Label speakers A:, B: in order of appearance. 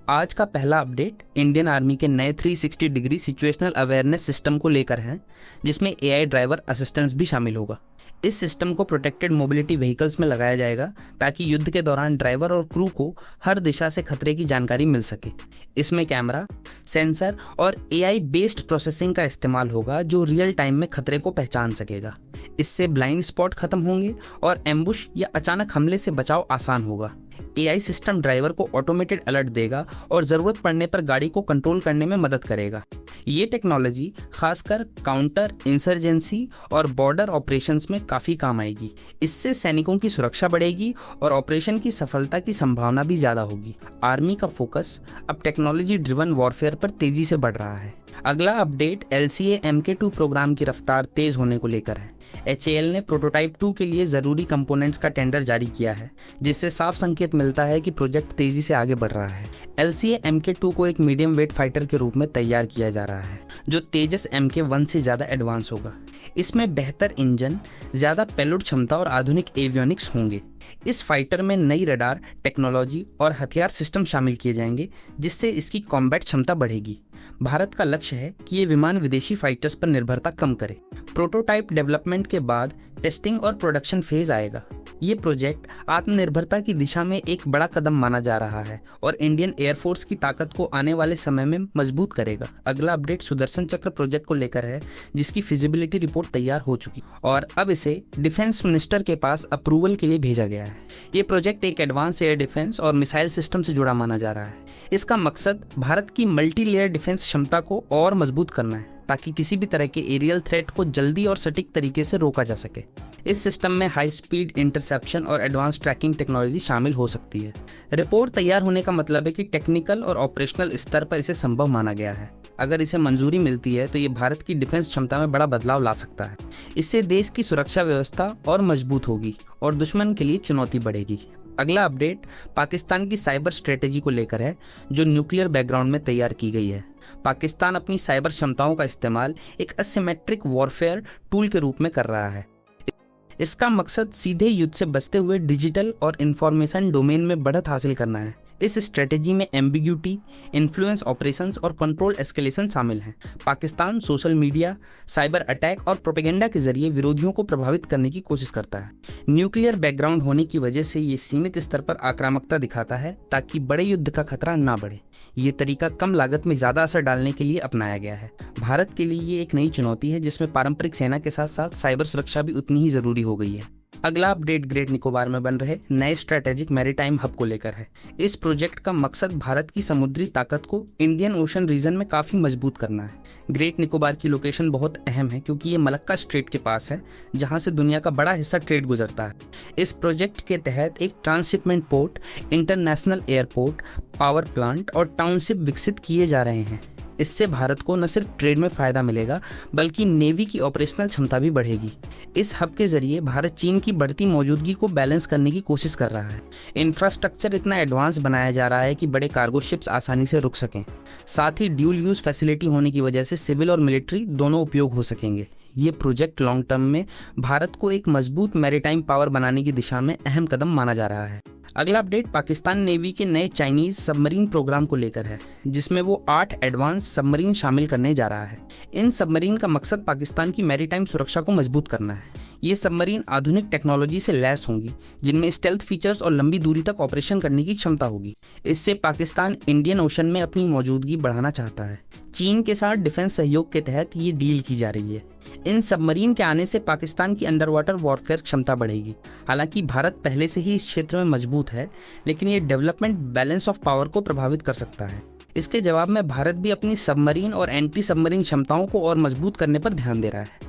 A: आज का पहला अपडेट इंडियन आर्मी के नए 360 डिग्री सिचुएशनल अवेयरनेस सिस्टम को लेकर है, जिसमें एआई ड्राइवर असिस्टेंस भी शामिल होगा। इस सिस्टम को प्रोटेक्टेड मोबिलिटी व्हीकल्स में लगाया जाएगा ताकि युद्ध के दौरान ड्राइवर और क्रू को हर दिशा से खतरे की जानकारी मिल सके। इसमें कैमरा, सेंसर और एआई बेस्ड प्रोसेसिंग का इस्तेमाल होगा जो रियल टाइम में खतरे को पहचान सकेगा। इससे ब्लाइंड स्पॉट खत्म होंगे और एम्बुश या अचानक हमले से बचाव आसान होगा। एआई सिस्टम ड्राइवर को ऑटोमेटेड अलर्ट देगा और ज़रूरत पड़ने पर गाड़ी को कंट्रोल करने में मदद करेगा। ये टेक्नोलॉजी खासकर काउंटर इंसर्जेंसी और बॉर्डर ऑपरेशंस में काफ़ी काम आएगी। इससे सैनिकों की सुरक्षा बढ़ेगी और ऑपरेशन की सफलता की संभावना भी ज़्यादा होगी। आर्मी का फोकस अब टेक्नोलॉजी ड्रिवन वॉरफेयर पर तेज़ी से बढ़ रहा है। अगला अपडेट LCA MK2 प्रोग्राम की रफ्तार तेज होने को लेकर है। HAL ने प्रोटोटाइप 2 के लिए ज़रूरी कंपोनेंट्स का टेंडर जारी किया है, जिससे साफ संकेत मिलता है कि प्रोजेक्ट तेज़ी से आगे बढ़ रहा है। LCA MK2 को एक मीडियम वेट फाइटर के रूप में तैयार किया जा रहा है, जो तेजस MK1 से ज़्यादा एडवांस होगा। इसमें बेहतर इंजन, ज़्यादा पेलोड क्षमता और आधुनिक एवियोनिक्स होंगे। इस फाइटर में नई रडार टेक्नोलॉजी और हथियार सिस्टम शामिल किए जाएंगे, जिससे इसकी कॉम्बैट क्षमता बढ़ेगी। भारत का लक्ष्य है कि ये विमान विदेशी फाइटर्स पर निर्भरता कम करे। प्रोटोटाइप डेवलपमेंट के बाद टेस्टिंग और प्रोडक्शन फेज आएगा। ये प्रोजेक्ट आत्मनिर्भरता की दिशा में एक बड़ा कदम माना जा रहा है और इंडियन एयरफोर्स की ताकत को आने वाले समय में मजबूत करेगा। अगला अपडेट सुदर्शन चक्र प्रोजेक्ट को लेकर है, जिसकी फिजिबिलिटी रिपोर्ट तैयार हो चुकी और अब इसे डिफेंस मिनिस्टर के पास अप्रूवल के लिए भेजा गया है। ये प्रोजेक्ट एक एडवांस एयर डिफेंस और मिसाइल सिस्टम से जुड़ा माना जा रहा है। इसका मकसद भारत की मल्टी लेयर डिफेंस क्षमता को और मजबूत करना है, ताकि किसी भी तरह के एरियल थ्रेट को जल्दी और सटीक तरीके से रोका जा सके। इस सिस्टम में हाई स्पीड इंटरसेप्शन और एडवांस ट्रैकिंग टेक्नोलॉजी शामिल हो सकती है। रिपोर्ट तैयार होने का मतलब है कि टेक्निकल और ऑपरेशनल स्तर पर इसे संभव माना गया है। अगर इसे मंजूरी मिलती है तो ये भारत की डिफेंस क्षमता में बड़ा बदलाव ला सकता है। इससे देश की सुरक्षा व्यवस्था और मजबूत होगी और दुश्मन के लिए चुनौती बढ़ेगी। अगला अपडेट पाकिस्तान की साइबर स्ट्रेटेजी को लेकर है, जो न्यूक्लियर बैकग्राउंड में तैयार की गई है। पाकिस्तान अपनी साइबर क्षमताओं का इस्तेमाल एक असिमेट्रिक वॉरफेयर टूल के रूप में कर रहा है। इसका मकसद सीधे युद्ध से बचते हुए डिजिटल और इंफॉर्मेशन डोमेन में बढ़त हासिल करना है। इस स्ट्रेटेजी में एम्बिग्यूटी, इन्फ्लुएंस ऑपरेशंस और कंट्रोल एस्केलेशन शामिल हैं। Pakistan social media, cyber attack और प्रोपेगेंडा के जरिए विरोधियों को प्रभावित करने की कोशिश करता है। न्यूक्लियर बैकग्राउंड होने की वजह से ये सीमित स्तर पर आक्रामकता दिखाता है, ताकि बड़े युद्ध का खतरा ना बढ़े। ये तरीका कम लागत में ज़्यादा असर डालने के लिए अपनाया गया है। भारत के लिए ये एक नई चुनौती है, जिसमें पारंपरिक सेना के साथ साथ साइबर सुरक्षा भी उतनी ही ज़रूरी हो गई है। अगला अपडेट ग्रेट निकोबार में बन रहे नए स्ट्रेटेजिक मैरीटाइम हब को लेकर है। इस प्रोजेक्ट का मकसद भारत की समुद्री ताकत को इंडियन ओशन रीजन में काफ़ी मजबूत करना है। ग्रेट निकोबार की लोकेशन बहुत अहम है, क्योंकि ये मलक्का स्ट्रेट के पास है, जहां से दुनिया का बड़ा हिस्सा ट्रेड गुजरता है। इस प्रोजेक्ट के तहत एक transshipment port, international airport, power plant और टाउनशिप विकसित किए जा रहे हैं। इससे भारत को न सिर्फ ट्रेड में फ़ायदा मिलेगा, बल्कि नेवी की ऑपरेशनल क्षमता भी बढ़ेगी। इस हब के जरिए भारत चीन की बढ़ती मौजूदगी को बैलेंस करने की कोशिश कर रहा है। इंफ्रास्ट्रक्चर इतना एडवांस बनाया जा रहा है कि बड़े कार्गो शिप्स आसानी से रुक सकें। साथ ही ड्यूल यूज़ फैसिलिटी होने की वजह से सिविल और मिलिट्री दोनों उपयोग हो सकेंगे। ये प्रोजेक्ट लॉन्ग टर्म में भारत को एक मजबूत मैरीटाइम पावर बनाने की दिशा में अहम कदम माना जा रहा है। अगला अपडेट पाकिस्तान नेवी के नए चाइनीज सबमरीन प्रोग्राम को लेकर है, जिसमें वो 8 एडवांस सबमरीन शामिल करने जा रहा है। इन सबमरीन का मकसद पाकिस्तान की मैरीटाइम सुरक्षा को मजबूत करना है। ये सबमरीन आधुनिक टेक्नोलॉजी से लैस होंगी, जिनमें स्टेल्थ फीचर्स और लंबी दूरी तक ऑपरेशन करने की क्षमता होगी। इससे पाकिस्तान इंडियन ओशन में अपनी मौजूदगी बढ़ाना चाहता है। चीन के साथ डिफेंस सहयोग के तहत ये डील की जा रही है। इन सबमरीन के आने से पाकिस्तान की अंडर वाटर वॉरफेयर क्षमता बढ़ेगी। हालांकि भारत पहले से ही इस क्षेत्र में मजबूत है, लेकिन ये डेवलपमेंट बैलेंस ऑफ पावर को प्रभावित कर सकता है। इसके जवाब में भारत भी अपनी सबमरीन और एंटी सबमरीन क्षमताओं को और मजबूत करने पर ध्यान दे रहा है।